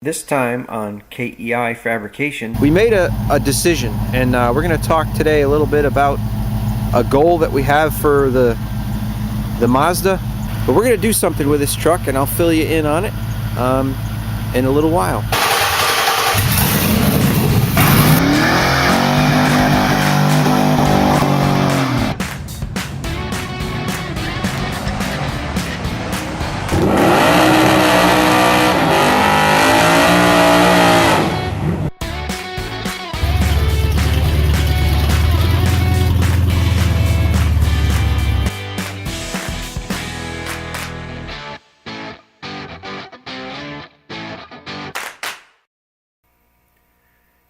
This time on KEI Fabrication, we made a decision, and we're going to talk today a little bit about a goal that we have for the Mazda. But we're going to do something with this truck, and I'll fill you in on it in a little while.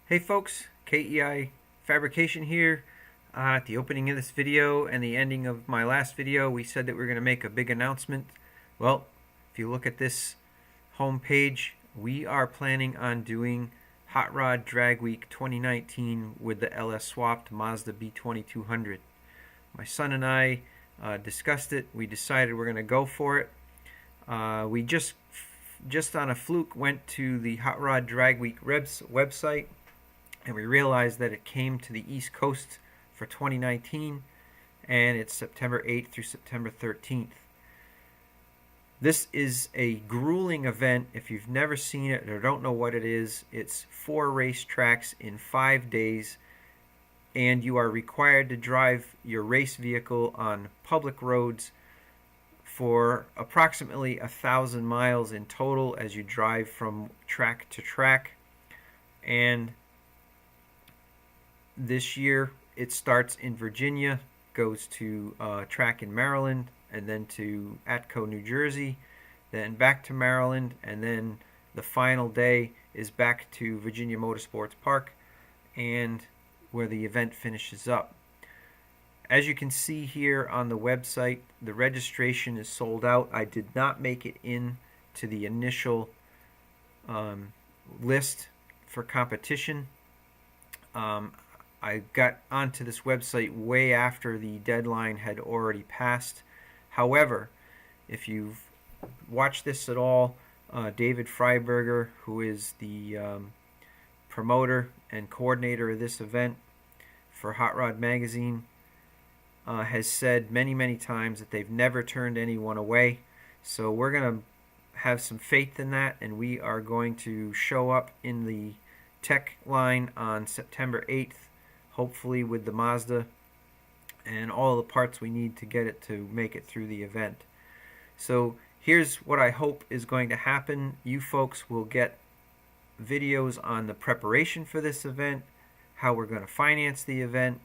Hey folks, KEI Fabrication here. At the opening of this video and the ending of my last video, we said that we were going to make a big announcement. Well, if you look at this home page, we are planning on doing Hot Rod Drag Week 2019 with the LS Swapped Mazda B2200. My son and I discussed it. We decided we're going to go for it. We just on a fluke went to the Hot Rod Drag Week website, and we realized that it came to the East Coast for 2019, and it's September 8th through September 13th. This is a grueling event. If you've never seen it or don't know what it is, it's 4 race tracks in 5 days, and you are required to drive your race vehicle on public roads for approximately 1,000 miles in total as you drive from track to track. And this year it starts in Virginia, goes to track in Maryland, and then to Atco, New Jersey, then back to Maryland, and then the final day is back to Virginia Motorsports Park, and where the event finishes up. As you can see here on the website, the registration is sold out. I did not make it in to the initial list for competition. I got onto this website way after the deadline had already passed. However, if you've watched this at all, David Freiberger, who is the promoter and coordinator of this event for Hot Rod Magazine, has said many times that they've never turned anyone away. So we're going to have some faith in that, and we are going to show up in the tech line on September 8th, hopefully with the Mazda and all the parts we need to get it to make it through the event. So here's what I hope is going to happen. You folks will get videos on the preparation for this event, how we're going to finance the event.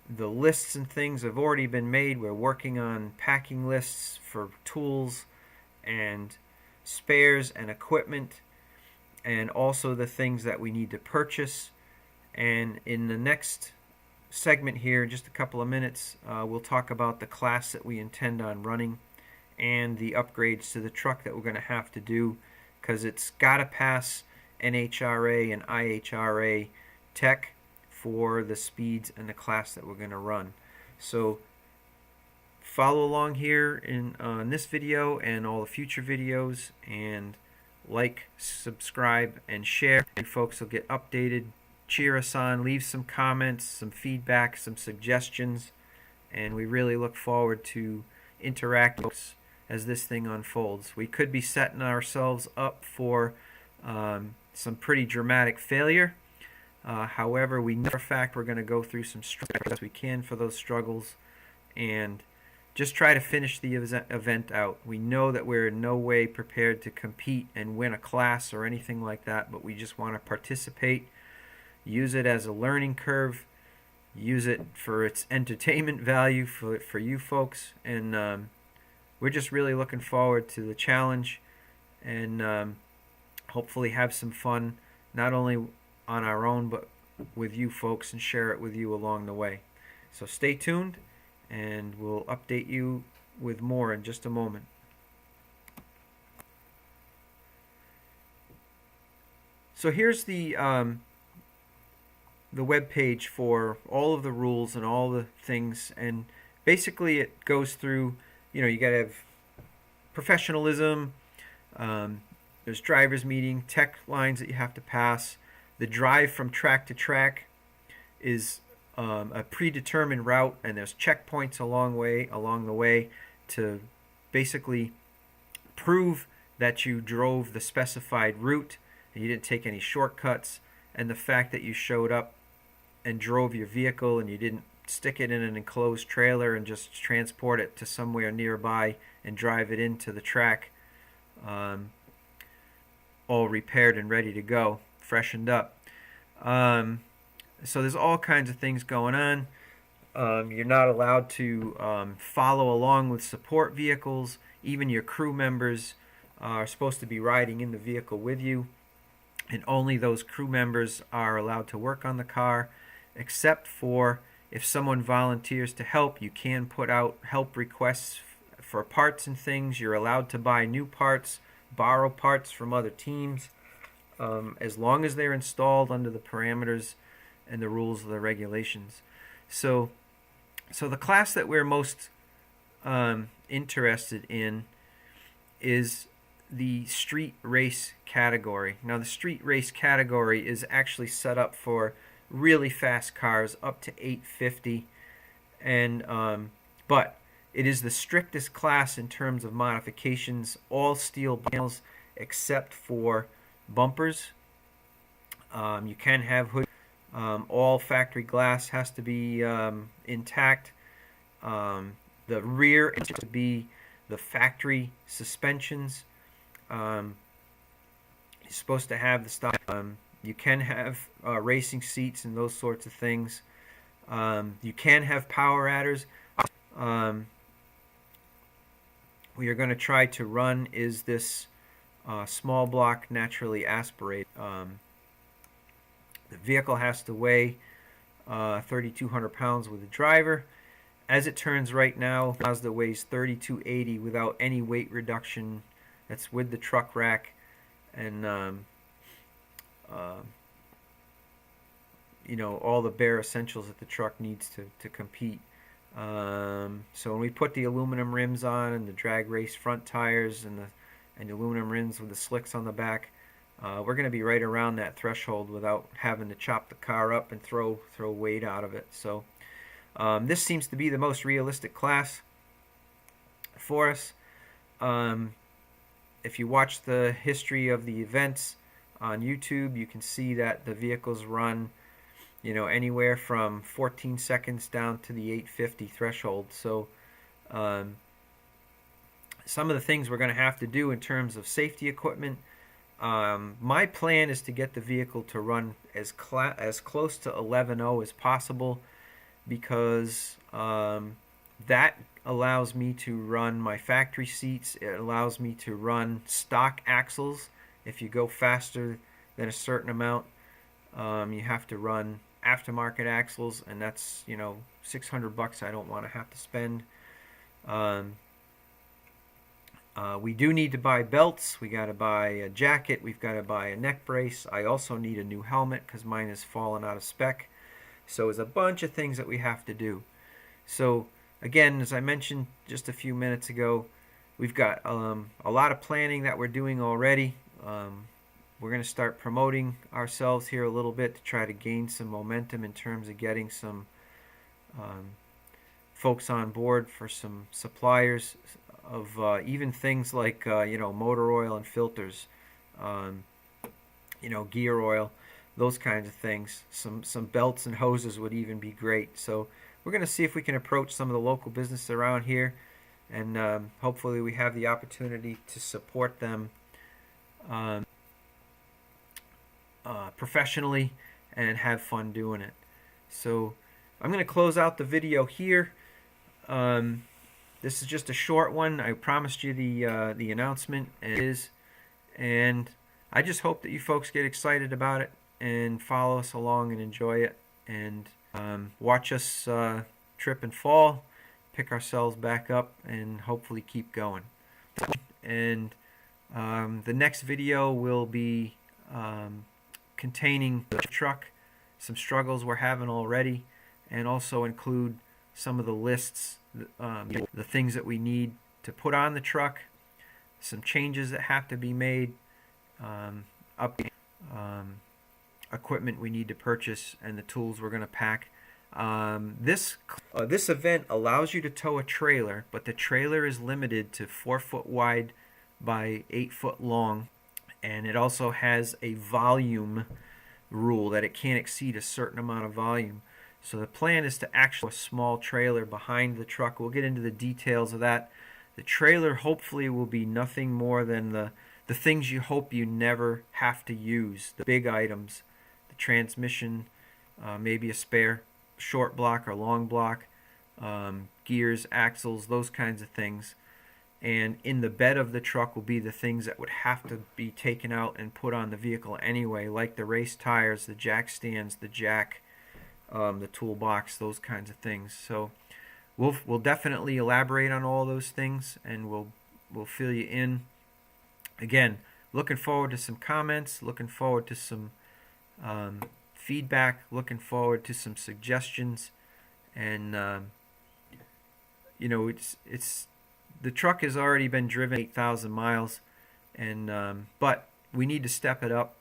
The lists and things have already been made. We're working on packing lists for tools and spares and equipment, and also the things that we need to purchase. And in the next segment here, in just a couple of minutes, we'll talk about the class that we intend on running and the upgrades to the truck that we're going to have to do, because it's got to pass NHRA and IHRA tech for the speeds and the class that we're going to run. So follow along here in this video and all the future videos, and like, subscribe, and share. You folks will get updated. Cheer us on, leave some comments, some feedback, some suggestions, and we really look forward to interacting as this thing unfolds. We could be setting ourselves up for some pretty dramatic failure. However, we know for a fact we're going to go through some struggles as we can for those struggles, and just try to finish the event out. We know that we're in no way prepared to compete and win a class or anything like that, but we just want to participate, use it as a learning curve, use it for its entertainment value for you folks, and we're just really looking forward to the challenge, and hopefully have some fun, not only on our own but with you folks, and share it with you along the way. So stay tuned, and we'll update you with more in just a moment. So here's the web page for all of the rules and all the things, and basically it goes through, you know, you got to have professionalism, There's driver's meeting, tech lines that you have to pass. The drive from track to track is a predetermined route, and there's checkpoints along the way to basically prove that you drove the specified route and you didn't take any shortcuts, and the fact that you showed up and drove your vehicle and you didn't stick it in an enclosed trailer and just transport it to somewhere nearby and drive it into the track, all repaired and ready to go, freshened up. So there's all kinds of things going on. You're not allowed to follow along with support vehicles. Even your crew members are supposed to be riding in the vehicle with you, and only those crew members are allowed to work on the car, except for if someone volunteers to help. You can put out help requests for parts and things. You're allowed to buy new parts, borrow parts from other teams, as long as they're installed under the parameters and the rules of the regulations. So the class that we're most interested in is the street race category. Now, the street race category is actually set up for really fast cars up to 850, and but it is the strictest class in terms of modifications. All steel panels except for bumpers. You can have hood. All factory glass has to be intact. The rear is to be the factory suspensions. You're supposed to have the stock. You can have racing seats and those sorts of things. You can have power adders. What you're going to try to run is this small block naturally aspirated. The vehicle has to weigh 3,200 pounds with the driver. As it turns right now, Mazda weighs 3,280 without any weight reduction. That's with the truck rack and you know, all the bare essentials that the truck needs to compete. So when we put the aluminum rims on and the drag race front tires and the aluminum rims with the slicks on the back, we're going to be right around that threshold without having to chop the car up and throw weight out of it. So this seems to be the most realistic class for us. If you watch the history of the events on YouTube, you can see that the vehicles run, you know, anywhere from 14 seconds down to the 850 threshold. So some of the things we're going to have to do in terms of safety equipment. My plan is to get the vehicle to run as close to 11.0 as possible, because that allows me to run my factory seats. It allows me to run stock axles. If you go faster than a certain amount, you have to run aftermarket axles, and that's, you know, $600 I don't want to have to spend. We do need to buy belts. We got to buy a jacket. We've got to buy a neck brace. I also need a new helmet because mine has fallen out of spec. So there's a bunch of things that we have to do. So again, as I mentioned just a few minutes ago, we've got a lot of planning that we're doing already. We're going to start promoting ourselves here a little bit to try to gain some momentum in terms of getting some folks on board for some suppliers of even things like you know, motor oil and filters, you know, gear oil, those kinds of things. Some belts and hoses would even be great. So we're going to see if we can approach some of the local businesses around here, and hopefully we have the opportunity to support them professionally and have fun doing it. So I'm going to close out the video here. This is just a short one. I promised you the announcement is, and I just hope that you folks get excited about it and follow us along and enjoy it, and watch us trip and fall, pick ourselves back up, and hopefully keep going. And the next video will be containing the truck, some struggles we're having already, and also include some of the lists, the things that we need to put on the truck, some changes that have to be made, updating equipment we need to purchase and the tools we're going to pack. This event allows you to tow a trailer, but the trailer is limited to 4 foot wide by 8 foot long, and it also has a volume rule that it can't exceed a certain amount of volume. So the plan is to actually have a small trailer behind the truck. We'll get into the details of that. The trailer hopefully will be nothing more than the things you hope you never have to use, the big items, the transmission, maybe a spare short block or long block, gears, axles, those kinds of things. And in the bed of the truck will be the things that would have to be taken out and put on the vehicle anyway, like the race tires, the jack stands, the jack, the toolbox, those kinds of things. So we'll definitely elaborate on all those things, and we'll fill you in. Again, looking forward to some comments, looking forward to some feedback, looking forward to some suggestions, and you know, it's the truck has already been driven 8,000 miles, and but we need to step it up,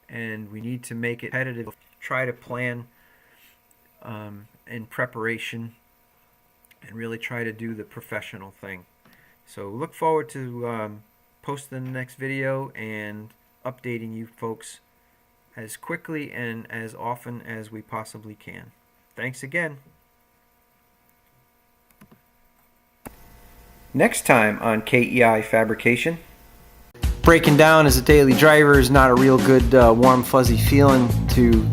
and we need to make it competitive. Try to plan in preparation, and really try to do the professional thing. So look forward to posting the next video and updating you folks as quickly and as often as we possibly can. Thanks again. Next time on KEI Fabrication. Breaking down as a daily driver is not a real good warm fuzzy feeling to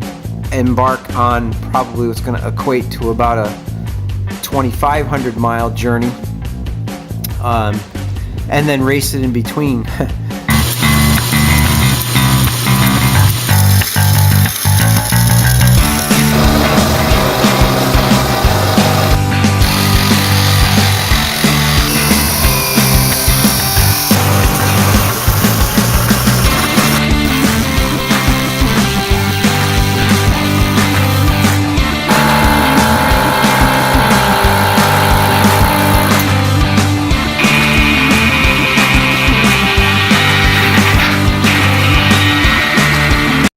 embark on probably what's going to equate to about a 2,500 mile journey, and then race it in between.